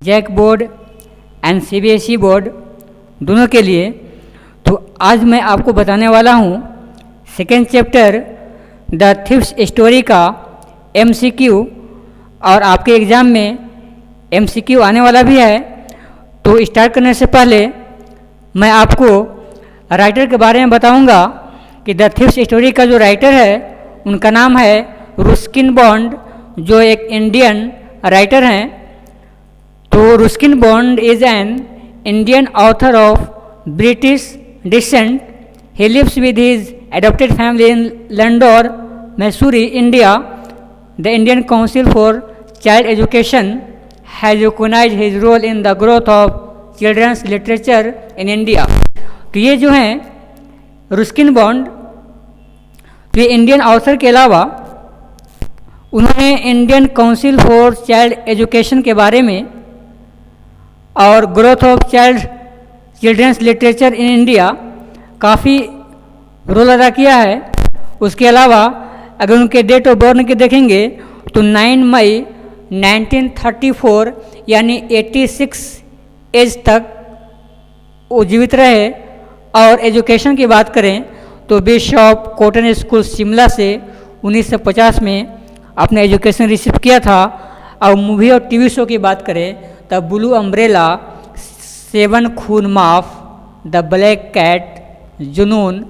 Jack board and CBSE board दोनों के लिए। तो आज मैं आपको बताने वाला हूँ second chapter the thieves story का एमसीक्यू, और आपके एग्ज़ाम में एमसीक्यू आने वाला भी है। तो स्टार्ट करने से पहले मैं आपको राइटर के बारे में बताऊंगा कि द थीव्स स्टोरी का जो राइटर है उनका नाम है रुस्किन बॉन्ड, जो एक इंडियन राइटर हैं। तो Ruskin Bond is an Indian author of British descent. He lives with his adopted family in Landor, Missouri, India. The Indian Council for Child Education has recognized his role in the growth of children's literature in India. तो ये जो हैं रुस्किन bond, तो ये Indian author के अलावा उन्होंने Indian Council for Child Education के बारे में और growth of children's literature in India काफ़ी रोल अदा किया है। उसके अलावा अगर उनके डेट ऑफ बर्थ के देखेंगे तो 9 मई 1934 यानी 86 एज तक वो जीवित रहे। और एजुकेशन की बात करें तो बिशप कॉटन स्कूल शिमला से 1950 में अपना एजुकेशन रिसीव किया था। और मूवी और टीवी शो की बात करें तब ब्लू अम्ब्रेला, 7 खून माफ, द ब्लैक कैट, जुनून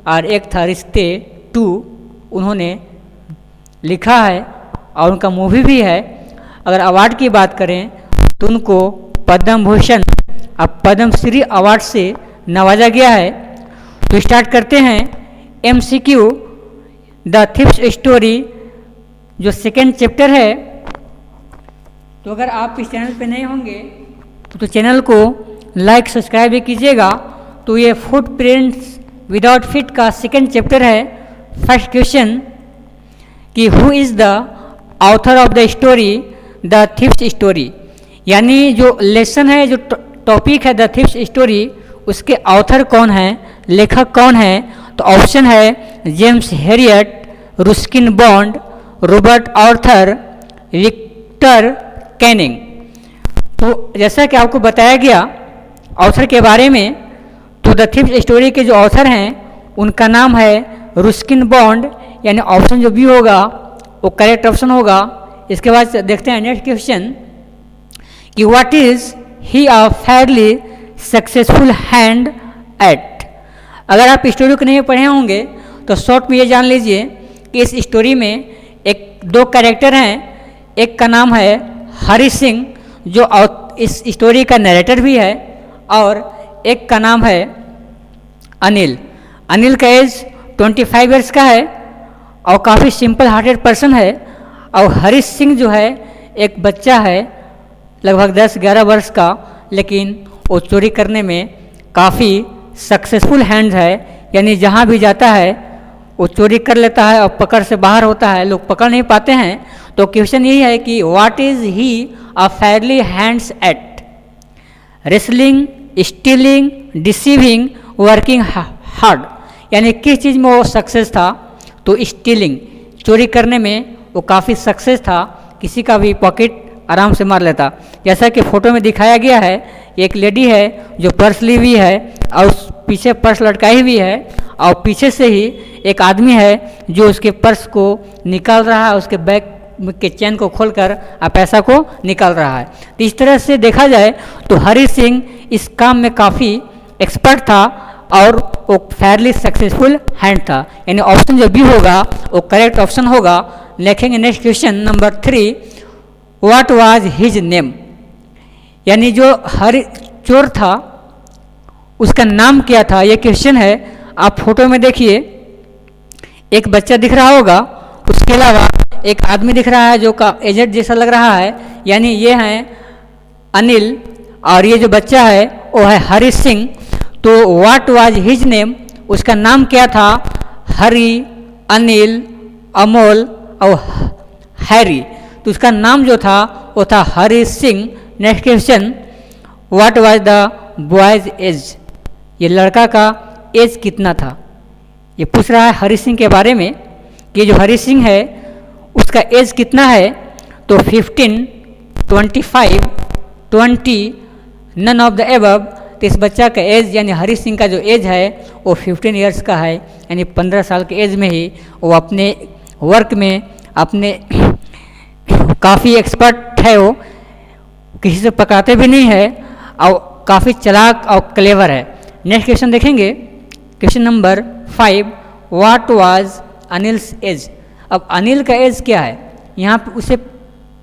और एक था रिश्ते 2 उन्होंने लिखा है और उनका मूवी भी है। अगर अवार्ड की बात करें तो उनको पद्म भूषण और पद्म श्री अवार्ड से नवाजा गया है। तो स्टार्ट करते हैं एमसीक्यू द थीव्स स्टोरी जो सेकेंड चैप्टर है। तो अगर आप इस चैनल पे नए होंगे तो चैनल को लाइक सब्सक्राइब भी कीजिएगा। तो ये फुटप्रिंट्स विदाउट फिट का सेकेंड चैप्टर है। फर्स्ट क्वेश्चन कि who is the author of the story the thieves story, यानी जो लेसन है, जो टॉपिक है द थीव्स स्टोरी, उसके ऑथर कौन है, लेखक कौन है। तो ऑप्शन है James Herriot, Ruskin Bond, Robert Arthur, Victor Canning. तो जैसा कि आपको बताया गया ऑथर के बारे में, तो द थीव्स स्टोरी के जो ऑथर हैं उनका नाम है रुस्किन बॉन्ड, यानी ऑप्शन जो बी होगा वो करेक्ट ऑप्शन होगा। इसके बाद देखते हैं नेक्स्ट क्वेश्चन कि what is he a fairly successful hand eight. अगर आप स्टोरी को नहीं पढ़े होंगे तो शॉर्ट में ये जान लीजिए कि इस स्टोरी में दो कैरेक्टर हैं। एक का नाम है हरी सिंह जो इस स्टोरी का नरेटर भी है, और एक का नाम है अनिल। अनिल का एज 25 ईयर्स का है और काफ़ी सिंपल हार्टेड पर्सन है। और हरीश सिंह जो है एक बच्चा है लगभग 10-11 वर्ष का, लेकिन वो चोरी करने में काफ़ी सक्सेसफुल हैंड है, यानी जहाँ भी जाता है वो चोरी कर लेता है और पकड़ से बाहर होता है, लोग पकड़ नहीं पाते हैं। तो क्वेश्चन यही है कि what is he a fairly hands eight, wrestling, stealing, deceiving, working hard, यानी किस चीज़ में वो सक्सेस था। तो स्टीलिंग, चोरी करने में वो काफ़ी सक्सेस था, किसी का भी पॉकेट आराम से मार लेता। जैसा कि फ़ोटो में दिखाया गया है, एक लेडी है जो पर्स ली हुई है और पीछे पर्स लटकाई हुई है, और पीछे से ही एक आदमी है जो उसके पर्स को निकाल रहा है, उसके बैग के चैन को खोलकर पैसा को निकाल रहा है। तो इस तरह से देखा जाए तो हरी सिंह इस काम में काफ़ी एक्सपर्ट था और वो फेयरली सक्सेसफुल हैंड था, यानी ऑप्शन जो बी होगा वो करेक्ट ऑप्शन होगा। लिखेंगे next question number 3, what was his name, यानी जो हर चोर था उसका नाम क्या था, ये क्वेश्चन है। आप फोटो में देखिए एक बच्चा दिख रहा होगा, उसके अलावा एक आदमी दिख रहा है जो का एजेंट जैसा लग रहा है, यानी ये हैं अनिल और ये जो बच्चा है वो है हरी सिंह। तो व्हाट वाज हिज नेम, उसका नाम क्या था, हरी, अनिल, अमोल और हैरी। तो उसका नाम जो था वो था Hari Singh. Next question, what was the boy's age, ये लड़का का एज कितना था। ये पूछ रहा है हरी सिंह के बारे में कि जो हरी सिंह है उसका एज कितना है। तो 15, 25, 20 नन ऑफ द एबव, तो इस बच्चा का एज यानी हरीश सिंह का जो एज है वो 15 ईयर्स का है, यानी 15 साल के एज में ही वो अपने वर्क में अपने काफ़ी एक्सपर्ट है, वो किसी से पकड़ाते भी नहीं है और काफ़ी चालाक और क्लेवर है। नेक्स्ट क्वेश्चन देखेंगे, question number 5, what was Anil's age. अब अनिल का एज क्या है, यहाँ पर उससे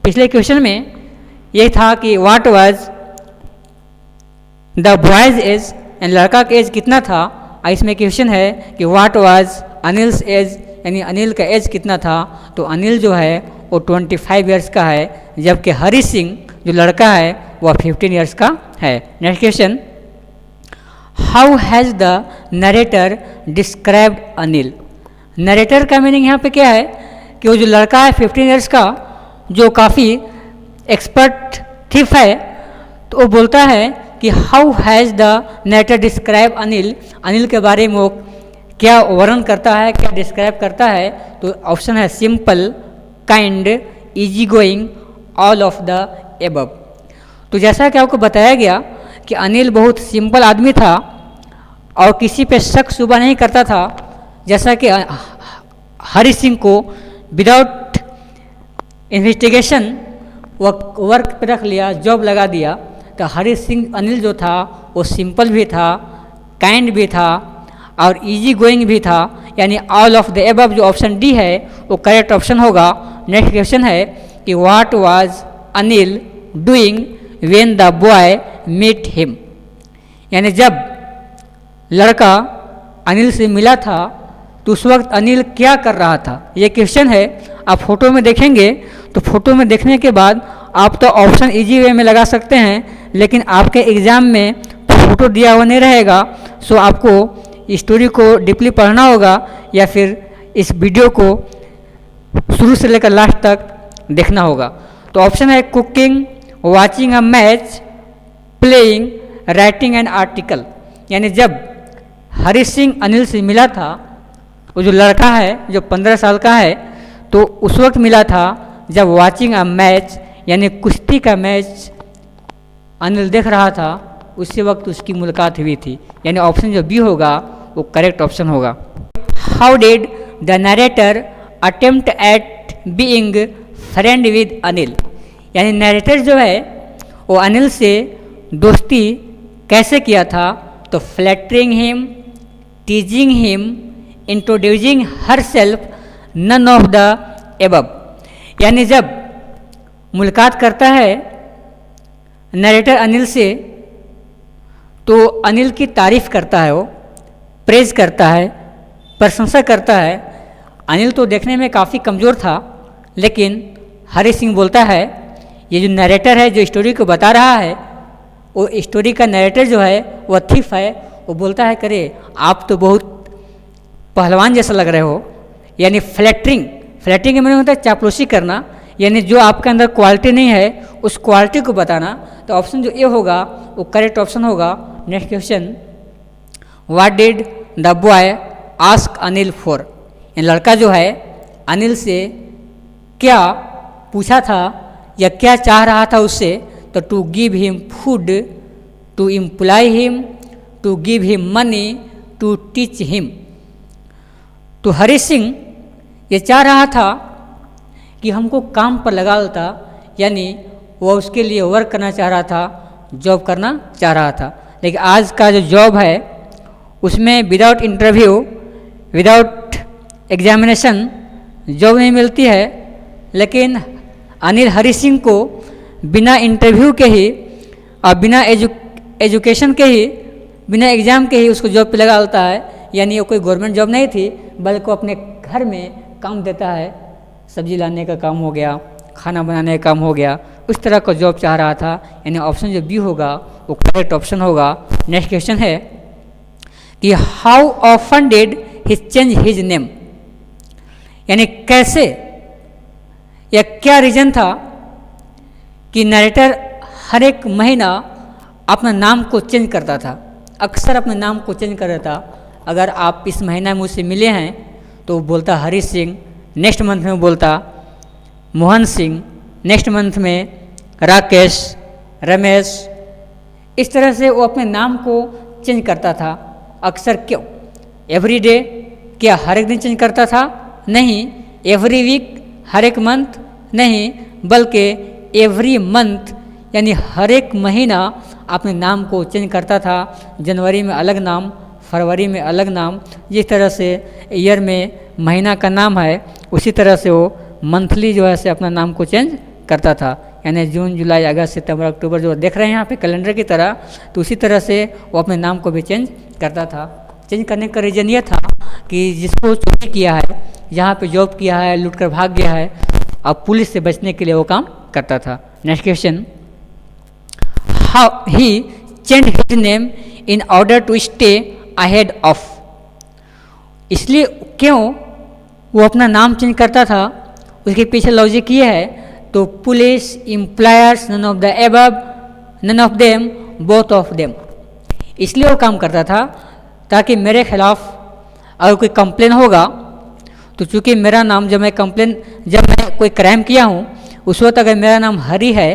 पिछले क्वेश्चन में ये था कि what was the boy's age, यानी लड़का का एज कितना था। इसमें क्वेश्चन है कि व्हाट वाज अनिल्स एज, यानी अनिल का एज कितना था। तो अनिल जो है वो 25 ईयर्स का है, जबकि हरीश सिंह जो लड़का है वह 15 ईयर्स का है। Next question, how has the narrator described Anil. Narrator का मीनिंग यहाँ पे क्या है कि वो जो लड़का है 15 ईयर्स का, जो काफ़ी एक्सपर्ट थिफ है, तो वो बोलता है कि how has the narrator describe Anil, Anil के बारे में वो क्या वर्णन करता है, क्या डिस्क्राइब करता है। तो ऑप्शन है simple, kind, easy going, all of the above. तो जैसा कि आपको बताया गया कि अनिल बहुत सिंपल आदमी था और किसी पे शक शुबा नहीं करता था। जैसा कि हरीश सिंह को विदाउट इन्वेस्टिगेशन वर्क पे रख लिया, जॉब लगा दिया, तो हरीश सिंह अनिल जो था वो सिंपल भी था, काइंड भी था और इजी गोइंग भी था, यानी ऑल ऑफ द एबव जो ऑप्शन डी है वो करेक्ट ऑप्शन होगा। नेक्स्ट क्वेश्चन है कि what was Anil doing when the boy meet him, यानी जब लड़का अनिल से मिला था तो उस वक्त अनिल क्या कर रहा था, ये क्वेश्चन है। आप फोटो में देखेंगे तो फोटो में देखने के बाद आप तो ऑप्शन इजी वे में लगा सकते हैं, लेकिन आपके एग्ज़ाम में फोटो दिया हुआ नहीं रहेगा। सो आपको स्टोरी को डीपली पढ़ना होगा या फिर इस वीडियो को शुरू से लेकर लास्ट तक देखना होगा। तो ऑप्शन है cooking, watching a match, playing, writing an article, यानी जब हरीश सिंह अनिल से मिला था, वो जो लड़का है जो 15 साल का है, तो उस वक्त मिला था जब वाचिंग अ मैच यानी कुश्ती का मैच अनिल देख रहा था, उसी वक्त उसकी मुलाकात हुई थी, यानी ऑप्शन जो बी होगा वो करेक्ट ऑप्शन होगा। How did the narrator attempt at being friend with Anil, यानी नरेटर जो है वो अनिल से दोस्ती कैसे किया था। तो flattering him, teasing him, introducing herself, none of the above, यानी जब मुलाकात करता है नरेटर अनिल से तो अनिल की तारीफ़ करता है, वो प्रेज करता है, प्रशंसा करता है। अनिल तो देखने में काफ़ी कमज़ोर था, लेकिन हरीश सिंह बोलता है, ये जो नरेटर है जो स्टोरी को बता रहा है, वो स्टोरी का नरेटर जो है वो थिफ है, वो बोलता है करे आप तो बहुत पहलवान जैसा लग रहे हो, यानी फ्लैटरिंग, फ्लैटरिंग का मतलब होता है चापलूसी करना, यानी जो आपके अंदर क्वालिटी नहीं है उस क्वालिटी को बताना। तो ऑप्शन जो ए होगा वो करेक्ट ऑप्शन होगा। Next question, what did the boy ask Anil for, लड़का जो है अनिल से क्या पूछा था या क्या चाह रहा था उससे। तो to give him food, to employ him, to give him money, to teach him. तो हरीश सिंह ये चाह रहा था कि हमको काम पर लगा लेता, यानी वह उसके लिए वर्क करना चाह रहा था, जॉब करना चाह रहा था। लेकिन आज का जो जॉब है उसमें without interview, without examination job नहीं मिलती है। लेकिन अनिल हरीश सिंह को बिना इंटरव्यू के ही और बिना एजुकेशन के ही, बिना एग्ज़ाम के ही उसको जॉब पे लगा लेता है, यानी वो कोई गवर्नमेंट जॉब नहीं थी, बल्कि वो अपने घर में काम देता है, सब्जी लाने का काम हो गया, खाना बनाने का काम हो गया, उस तरह का जॉब चाह रहा था, यानी ऑप्शन जो बी होगा वो करेक्ट ऑप्शन होगा। नेक्स्ट क्वेश्चन है कि how often did he change his name, यानी कैसे या क्या रीज़न था कि नरेटर हर एक महीना अपना नाम को चेंज करता था, अक्सर अपने नाम को चेंज कर देता। अगर आप इस महीना मुझसे मिले हैं तो बोलता हरीश सिंह, नेक्स्ट मंथ में बोलता मोहन सिंह, नेक्स्ट मंथ में राकेश, रमेश। इस तरह से वो अपने नाम को चेंज करता था। अक्सर क्यों? एवरी डे, क्या हर एक दिन चेंज करता था? नहीं। एवरी वीक, हर एक मंथ? नहीं, बल्कि एवरी मंथ यानी हर एक महीना अपने नाम को चेंज करता था। जनवरी में अलग नाम, फरवरी में अलग नाम, जिस तरह से ईयर में महीना का नाम है उसी तरह से वो मंथली जो है से अपना नाम को चेंज करता था। यानी जून, जुलाई, अगस्त, सितंबर, अक्टूबर जो देख रहे हैं यहाँ पे कैलेंडर की तरह, तो उसी तरह से वो अपने नाम को भी चेंज करता था। चेंज करने का रीज़न ये था कि जिसको चोरी किया है, जहाँ पे जॉब किया है, लूट कर भाग गया है, अब पुलिस से बचने के लिए वो काम करता था। Next question, how he change his name in order to stay ahead of. इसलिए क्यों वो अपना नाम चेंज करता था, उसके पीछे लॉजिक ये है। तो police, employers, none of the above, none of them, both of them, इसलिए वो काम करता था ताकि मेरे खिलाफ अगर कोई कंप्लेन होगा तो चूँकि मेरा नाम जब मैं कोई क्राइम किया हूँ उस वक्त अगर मेरा नाम हरी है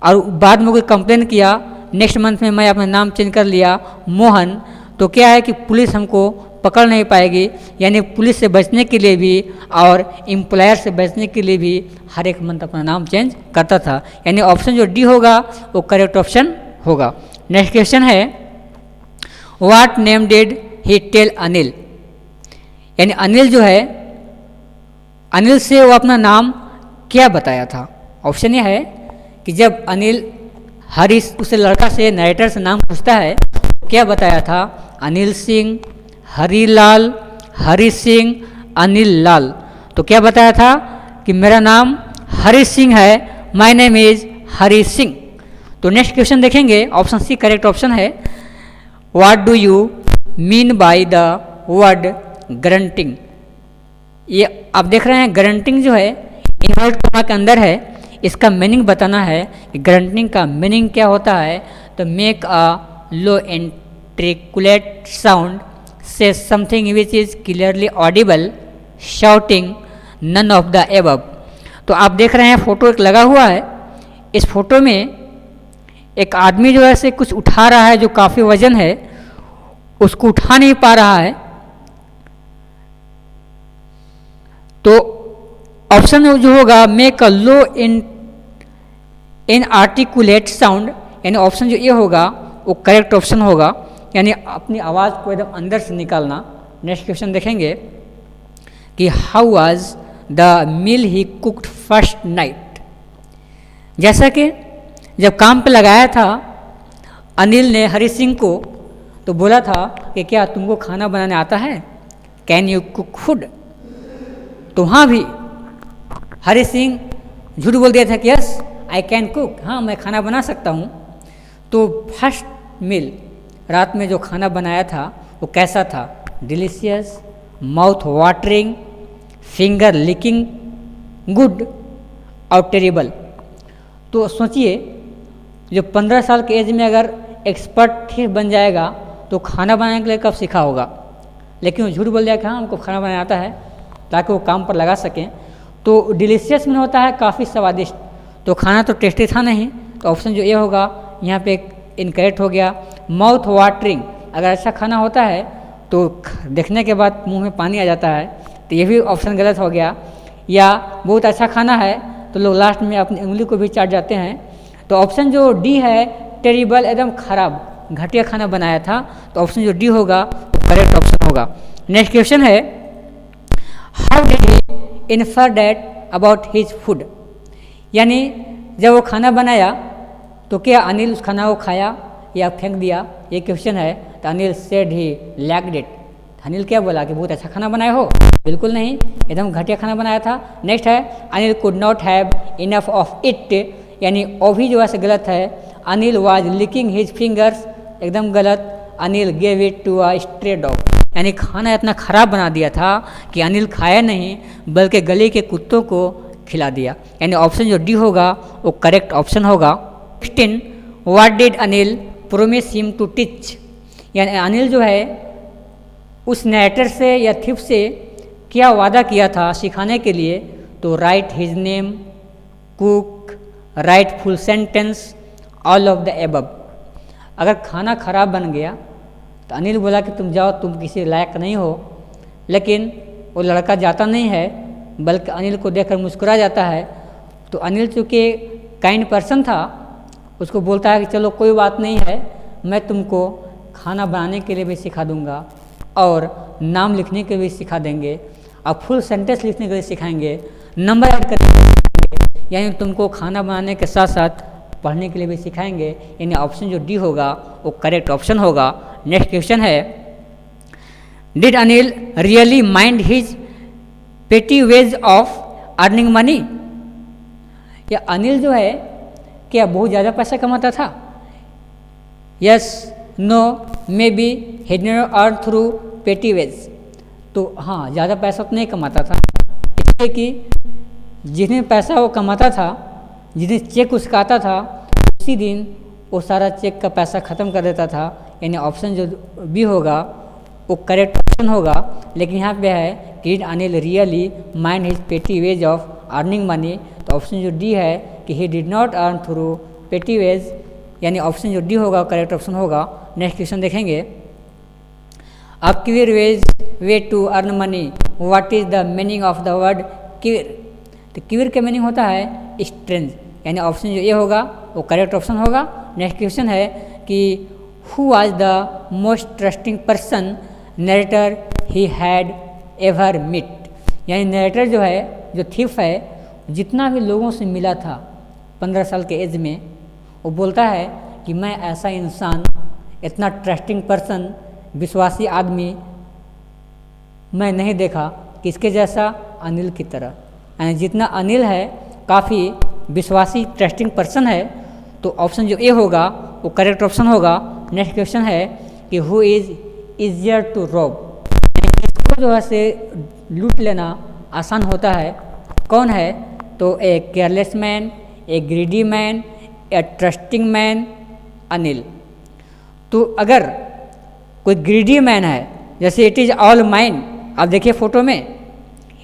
और बाद में कोई कंप्लेन किया, नेक्स्ट मंथ में मैं अपना नाम चेंज कर लिया मोहन, तो क्या है कि पुलिस हमको पकड़ नहीं पाएगी। यानी पुलिस से बचने के लिए भी और एम्प्लॉयर से बचने के लिए भी हर एक मंथ अपना नाम चेंज करता था। यानी ऑप्शन जो डी होगा वो करेक्ट ऑप्शन होगा। नेक्स्ट क्वेश्चन है, what name did he tell Anil. यानी अनिल जो है, अनिल से वो अपना नाम क्या बताया था। ऑप्शन ये है कि जब अनिल हरीश उसे लड़का से, नरेटर से नाम पूछता है, क्या बताया था? अनिल सिंह, हरीलाल, हरी सिंह, अनिल लाल। तो क्या बताया था कि मेरा नाम हरी सिंह है, my name is Hari Singh. तो नेक्स्ट क्वेश्चन देखेंगे, ऑप्शन सी करेक्ट ऑप्शन है। What do you mean by the word grunting. ये आप देख रहे हैं ग्रंटिंग जो है इन्वर्ट कॉमा के अंदर है, इसका मीनिंग बताना है कि ग्रंटिंग का मीनिंग क्या होता है। तो make a low inarticulate sound, say something which is clearly audible, shouting, none of the above. तो आप देख रहे हैं फोटो एक लगा हुआ है, इस फोटो में एक आदमी जो है से कुछ उठा रहा है जो काफ़ी वजन है, उसको उठा नहीं पा रहा है। तो ऑप्शन जो होगा make a low in articulate sound, यानी ऑप्शन जो ये होगा वो करेक्ट ऑप्शन होगा, यानी अपनी आवाज़ को एकदम अंदर से निकालना। नेक्स्ट क्वेश्चन देखेंगे कि how was the meal he cooked first night. जैसा कि जब काम पे लगाया था अनिल ने हरी सिंह को, तो बोला था कि क्या तुमको खाना बनाने आता है, कैन यू कुक फूड। तो वहाँ भी हरी सिंह झूठ बोल दिया था कि यस आई कैन कुक, हाँ मैं खाना बना सकता हूँ। तो फर्स्ट मील रात में जो खाना बनाया था वो कैसा था? Delicious, mouth watering, finger licking, good और टेरिबल। तो सोचिए जो 15 साल के एज में अगर एक्सपर्ट ही बन जाएगा तो खाना बनाने के लिए कब सीखा होगा। लेकिन वो झूठ बोल दिया कि हाँ हमको खाना बनाना आता है, ताकि वो काम पर लगा सकें। तो डिलीशियस में होता है काफ़ी स्वादिष्ट, तो खाना तो टेस्टी था नहीं, तो ऑप्शन जो ये होगा यहाँ पे इनकरेक्ट हो गया। माउथ वाटरिंग, अगर अच्छा खाना होता है तो देखने के बाद मुंह में पानी आ जाता है, तो ये भी ऑप्शन गलत हो गया। या बहुत अच्छा खाना है तो लोग लास्ट में अपनी उंगली को भी चाट जाते हैं। तो ऑप्शन जो डी है टेरिबल, एकदम खराब घटिया खाना बनाया था, तो ऑप्शन जो डी होगा वो करेक्ट ऑप्शन होगा। नेक्स्ट क्वेश्चन है, how did he infer that about his food. यानी जब वो खाना बनाया तो क्या अनिल उस खाना को खाया या फेंक दिया, ये क्वेश्चन है। तो Anil said he lacked it. Anil क्या बोला कि बहुत अच्छा खाना बनाए हो? बिल्कुल नहीं, एकदम घटिया खाना बनाया था। नेक्स्ट है, Anil could not have enough of it, यानी ओ भी जो है गलत है। Anil was licking his fingers, एकदम गलत। Anil gave it to a stray dog, यानी खाना इतना खराब बना दिया था कि अनिल खाया नहीं बल्कि गली के कुत्तों को खिला दिया, यानी ऑप्शन जो डी होगा वो करेक्ट ऑप्शन होगा। 16, what did Anil promise him to teach. यानी अनिल जो है उस नरेटर से या थिप से क्या वादा किया था सिखाने के लिए। तो right his name, cook, right full sentence, all of the above. अगर खाना खराब बन गया तो अनिल बोला कि तुम जाओ, तुम किसी लायक नहीं हो। लेकिन वो लड़का जाता नहीं है, बल्कि अनिल को देखकर मुस्कुरा जाता है। तो अनिल चूँकि काइंड पर्सन था, उसको बोलता है कि चलो कोई बात नहीं है, मैं तुमको खाना बनाने के लिए भी सिखा दूंगा और नाम लिखने के भी सिखा देंगे और फुल सेंटेंस लिखने के लिए सिखाएंगे, नंबर ऐड करने के लिए सिखाएंगे, यानी तुमको खाना बनाने के साथ साथ पढ़ने के लिए भी सिखाएंगे। यानी ऑप्शन जो डी होगा वो करेक्ट ऑप्शन होगा। नेक्स्ट क्वेश्चन है, did Anil really mind his petty ways of earning money? या अनिल जो है क्या बहुत ज़्यादा पैसा कमाता था? Yes, no, maybe, he did not earn through petty wage. तो हाँ, ज़्यादा पैसा तो नहीं कमाता था, इसलिए कि जितने पैसा वो कमाता था, जितने चेक उसका आता था, उसी दिन वो सारा चेक का पैसा ख़त्म कर देता था। यानी ऑप्शन जो बी होगा वो करेक्ट ऑप्शन होगा। लेकिन यहाँ पे है कि Anil really mind his petty ways of earning money, तो ऑप्शन जो डी है कि he did not earn through petty ways, यानी ऑप्शन जो डी होगा करेक्ट ऑप्शन होगा। नेक्स्ट क्वेश्चन देखेंगे, a queer ways way to earn money, what is the meaning of the word queer? तो क्विर का मीनिंग होता है स्ट्रेंज, यानी ऑप्शन जो ए होगा वो करेक्ट ऑप्शन होगा। नेक्स्ट क्वेश्चन है कि who was the most trusting person narrator he had ever meet? यानी नरेटर जो है, जो थीफ है, जितना भी लोगों से मिला था 15 साल के एज में, वो बोलता है कि मैं ऐसा इंसान, इतना ट्रस्टिंग पर्सन, विश्वासी आदमी मैं नहीं देखा किसके जैसा, अनिल की तरह। यानी जितना अनिल है काफ़ी विश्वासी ट्रस्टिंग पर्सन है, तो ऑप्शन जो ए होगा वो करेक्ट ऑप्शन होगा। नेक्स्ट क्वेश्चन है कि who is easier to rob? किसको जो है से लूट लेना आसान होता है, कौन है? तो a careless man, A greedy man, A trusting man, Anil. तो अगर कोई ग्रीडी मैन है, जैसे इट इज़ ऑल माइन, आप देखिए फ़ोटो में,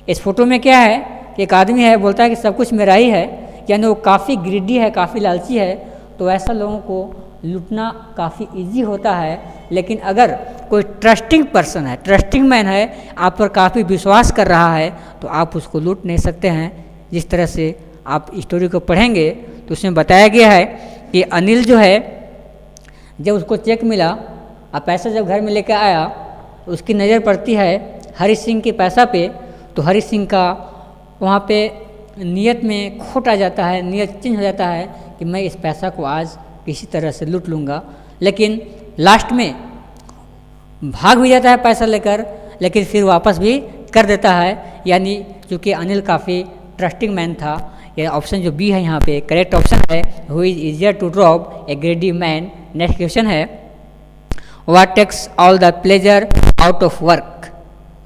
इस फोटो में क्या है कि एक आदमी है, बोलता है कि सब कुछ मेरा ही है, यानी वो काफ़ी ग्रीडी है, काफ़ी लालची है। तो ऐसा लोगों को लूटना काफ़ी इजी होता है। लेकिन अगर कोई ट्रस्टिंग पर्सन है, ट्रस्टिंग मैन है, आप पर काफ़ी विश्वास कर रहा है, तो आप उसको लूट नहीं सकते हैं। जिस तरह से आप स्टोरी को पढ़ेंगे तो उसमें बताया गया है कि अनिल जो है, जब उसको चेक मिला और पैसा जब घर में लेकर आया, उसकी नज़र पड़ती है हरी सिंह के पैसा पे, तो हरी सिंह का वहाँ पे नीयत में खोट आ जाता है, नीयत चेंज हो जाता है कि मैं इस पैसा को आज किसी तरह से लूट लूँगा। लेकिन लास्ट में भाग भी जाता है पैसा लेकर, लेकिन फिर वापस भी कर देता है। यानी चूँकि अनिल काफ़ी ट्रस्टिंग मैन था, ये ऑप्शन जो बी है यहाँ पे करेक्ट ऑप्शन है। Who is easier to rob? A greedy man. Next question है, what takes all the pleasure out of work?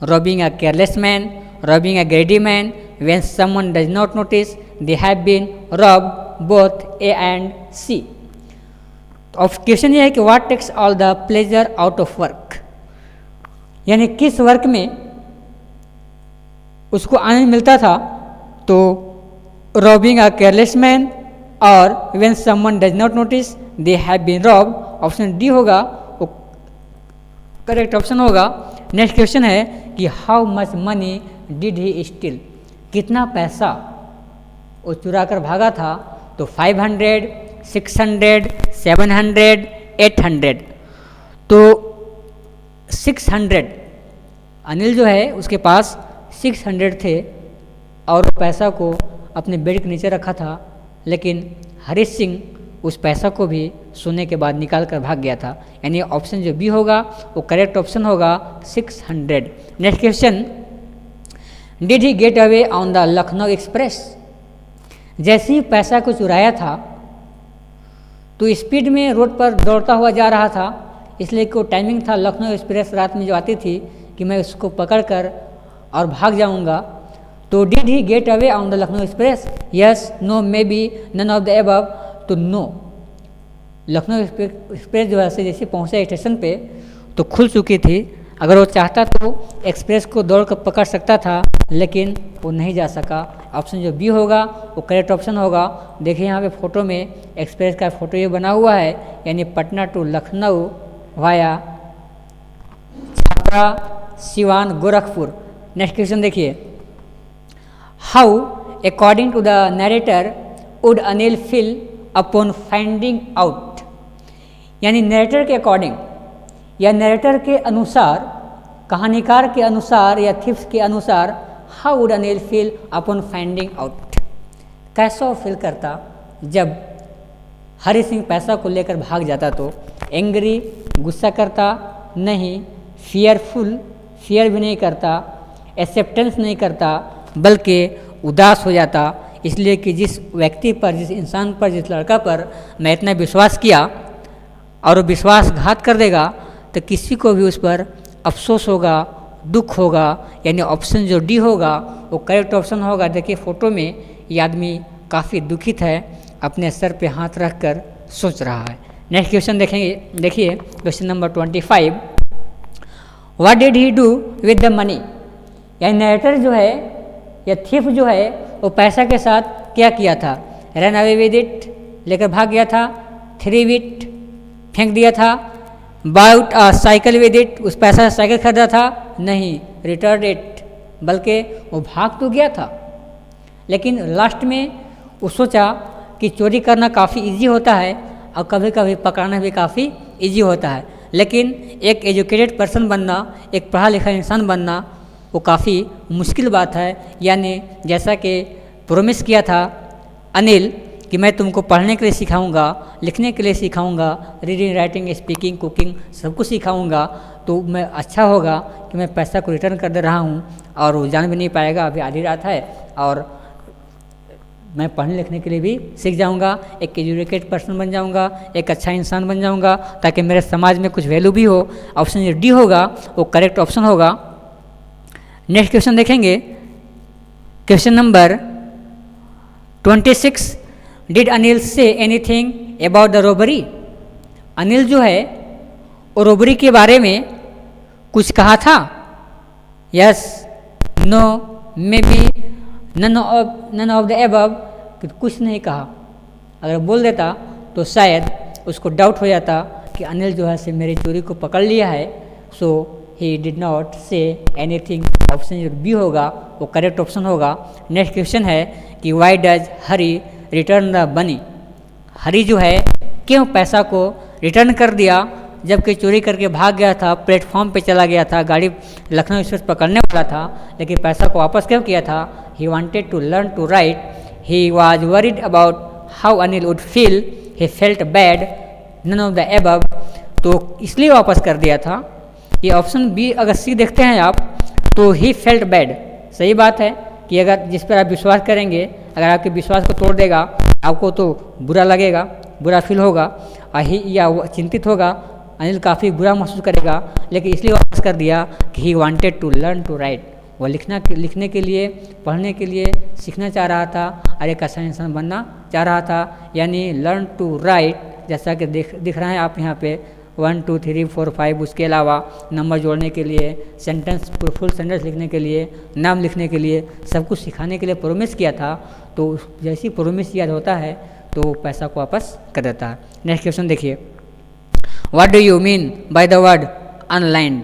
Robbing a careless man, robbing a greedy man, when someone does not notice they have been robbed, both A and C। तो question ये है कि what takes all the pleasure out of work, यानी किस work में उसको आनंद मिलता था? तो robbing a careless man और when someone does not notice they have been robbed, option D होगा वो करेक्ट ऑप्शन होगा। नेक्स्ट क्वेश्चन है कि how much money did he steel? कितना पैसा वो चुरा कर भागा था? तो 500, 600, 700, 800। तो 600, अनिल जो है उसके पास 600 थे और पैसा को अपने बेड के नीचे रखा था। लेकिन हरीश सिंह उस पैसा को भी सोने के बाद निकाल कर भाग गया था। यानी ऑप्शन जो बी होगा वो करेक्ट ऑप्शन होगा 600। Next question, did he get away on the Lucknow express? जैसे ही पैसा को चुराया था तो स्पीड में रोड पर दौड़ता हुआ जा रहा था, इसलिए कि वो टाइमिंग था लखनऊ एक्सप्रेस रात में जो आती थी कि मैं उसको पकड़कर और भाग जाऊंगा। तो did he get away on the Lucknow Express? Yes, no, maybe, none of the above. तो नो, लखनऊ एक्सप्रेस जो है जैसे पहुँचा स्टेशन पे तो खुल चुकी थी, अगर वो चाहता तो एक्सप्रेस को दौड़ कर पकड़ सकता था, लेकिन वो नहीं जा सका। ऑप्शन जो बी होगा वो करेक्ट ऑप्शन होगा। देखिए यहाँ पे फोटो में एक्सप्रेस का फोटो ये बना हुआ है, यानी Patna to Lucknow via Chhapra Siwan Gorakhpur. Next question देखिए, how according to the narrator would Anil feel upon finding out, यानी नरेटर के अकॉर्डिंग या नरेटर के अनुसार, कहानीकार के अनुसार या थिप्स के अनुसार, how would Anil feel upon finding out, कैसा फील करता जब हरि सिंह पैसा को लेकर भाग जाता तो। एंग्री, गुस्सा करता, नहीं। फियरफुल, फियर भी नहीं करता। एक्सेप्टेंस नहीं करता, बल्कि उदास हो जाता, इसलिए कि जिस व्यक्ति पर, जिस इंसान पर, जिस लड़का पर मैं इतना विश्वास किया और वो विश्वासघात कर देगा तो किसी को भी उस पर अफसोस होगा, दुख होगा। यानी ऑप्शन जो डी होगा वो करेक्ट ऑप्शन होगा। देखिए फोटो में ये आदमी काफ़ी दुखित है, अपने सर पे हाथ रख कर सोच रहा है। नेक्स्ट क्वेश्चन देखेंगे, देखिए question number 25, what did he do with the money, यानी नरेटर जो है या थीफ जो है वो पैसा के साथ क्या किया था। रन अवे विद इट, लेकर भाग गया था। थ्री इट, फेंक दिया था। Bought a cycle with it, उस पैसा से साइकिल खरीदा था। नहीं। रिटर्न इट, बल्कि वो भाग तो गया था, लेकिन लास्ट में वो सोचा कि चोरी करना काफ़ी इजी होता है और कभी कभी पकड़ना भी काफ़ी इजी होता है, लेकिन एक एजुकेटेड पर्सन बनना, एक पढ़ा लिखा इंसान बनना वो काफ़ी मुश्किल बात है। यानी जैसा कि प्रोमिस किया था अनिल कि मैं तुमको पढ़ने के लिए सिखाऊंगा, लिखने के लिए सिखाऊंगा, रीडिंग, राइटिंग, स्पीकिंग, कुकिंग सब कुछ सिखाऊंगा, तो मैं अच्छा होगा कि मैं पैसा को रिटर्न कर दे रहा हूँ और वो जान भी नहीं पाएगा, अभी आधी रात है और मैं पढ़ने लिखने के लिए भी सीख जाऊंगा, एक एजुकेटेड पर्सन बन जाऊंगा, एक अच्छा इंसान बन जाऊंगा, ताकि मेरे समाज में कुछ वैल्यू भी हो। ऑप्शन जो डी होगा वो करेक्ट ऑप्शन होगा। नेक्स्ट क्वेश्चन देखेंगे, question number 26, did Anil say anything about the robbery, Anil जो है वो रोबरी के बारे में कुछ कहा था। Yes, no, maybe, none of the above, कि कुछ नहीं कहा। अगर बोल देता तो शायद उसको डाउट हो जाता कि अनिल जो है से मेरी चोरी को पकड़ लिया है। So he did not say anything. Option जो बी होगा वो करेक्ट ऑप्शन होगा। नेक्स्ट क्वेश्चन है कि why does Hari return the money, Hari जो है क्यों पैसा को रिटर्न कर दिया जबकि चोरी करके भाग गया था, प्लेटफॉर्म पे चला गया था, गाड़ी लखनऊ एक्सप्रेस पकड़ने वाला था, लेकिन पैसा को वापस क्यों किया था। He wanted to learn to write, he was worried about how Anil would feel, he felt bad, none of the above, तो इसलिए वापस कर दिया था। ये ऑप्शन बी अगर सी देखते हैं आप तो ही फेल्ट बैड, सही बात है कि अगर जिस पर आप विश्वास करेंगे, अगर आपके विश्वास को तोड़ देगा आपको तो बुरा लगेगा, बुरा फील होगा, या वो चिंतित होगा, अनिल काफ़ी बुरा महसूस करेगा, लेकिन इसलिए वापस कर दिया कि he wanted to learn to write, वो लिखने के लिए, पढ़ने के लिए सीखना चाह रहा था और एक अच्छा इंसान बनना चाह रहा था। यानी लर्न टू राइट, जैसा कि दिख रहा है आप यहाँ पे 1 2 3 4 5, उसके अलावा नंबर जोड़ने के लिए, सेंटेंस फुल सेंटेंस लिखने के लिए, नाम लिखने के लिए, सब कुछ सिखाने के लिए प्रोमिस किया था। तो जैसी प्रोमिस याद होता है तो पैसा को वापस कर देता है। नेक्स्ट क्वेश्चन देखिए, what do you mean by the word unlined,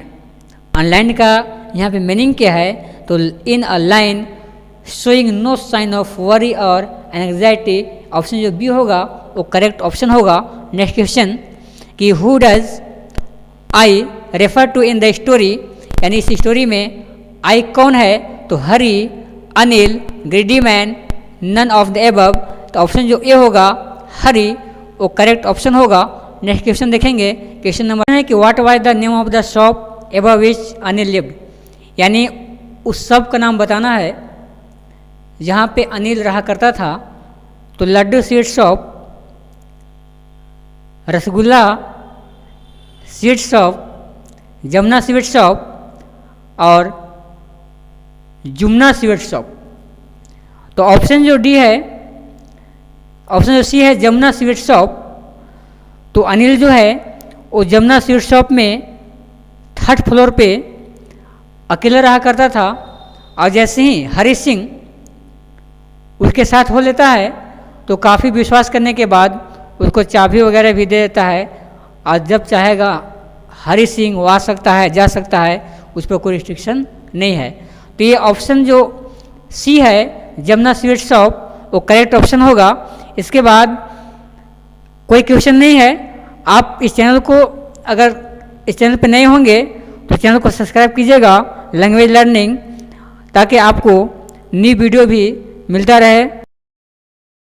unlined का यहाँ पे मीनिंग क्या है। तो in a line showing no sign of worry और एंग्जाइटी, ऑप्शन जो बी होगा वो करेक्ट ऑप्शन होगा। नेक्स्ट क्वेश्चन कि who does I refer to in the story, यानी इस स्टोरी में आई कौन है। तो Hari, Anil, greedy man, none of the above, तो ऑप्शन जो ए होगा हरी वो करेक्ट ऑप्शन होगा। नेक्स्ट क्वेश्चन देखेंगे, क्वेश्चन नंबर है कि what was the name of the shop above which Anil lived, यानी उस शॉप का नाम बताना है जहाँ पे अनिल रहा करता था। तो laddu sweet shop, rasgulla sweet shop, Jamuna sweet shop और जुमना स्वीट शॉप। तो ऑप्शन जो डी है, ऑप्शन जो सी है जमुना स्वीट शॉप, तो अनिल जो है वो जमुना स्वीट शॉप में 3rd फ्लोर पे अकेला रहा करता था, और जैसे ही हरीश सिंह उसके साथ हो लेता है तो काफ़ी विश्वास करने के बाद उसको चाबी वगैरह भी दे देता है, और जब चाहेगा हरीश सिंह वो आ सकता है, जा सकता है, उस पर कोई रिस्ट्रिक्शन नहीं है। तो ये ऑप्शन जो सी है, जमुना स्वीट शॉप, वो करेक्ट ऑप्शन होगा। इसके बाद कोई क्वेश्चन नहीं है। आप इस चैनल को, अगर इस चैनल पर नए होंगे तो चैनल को सब्सक्राइब कीजिएगा लैंग्वेज लर्निंग, ताकि आपको न्यू वीडियो भी मिलता रहे।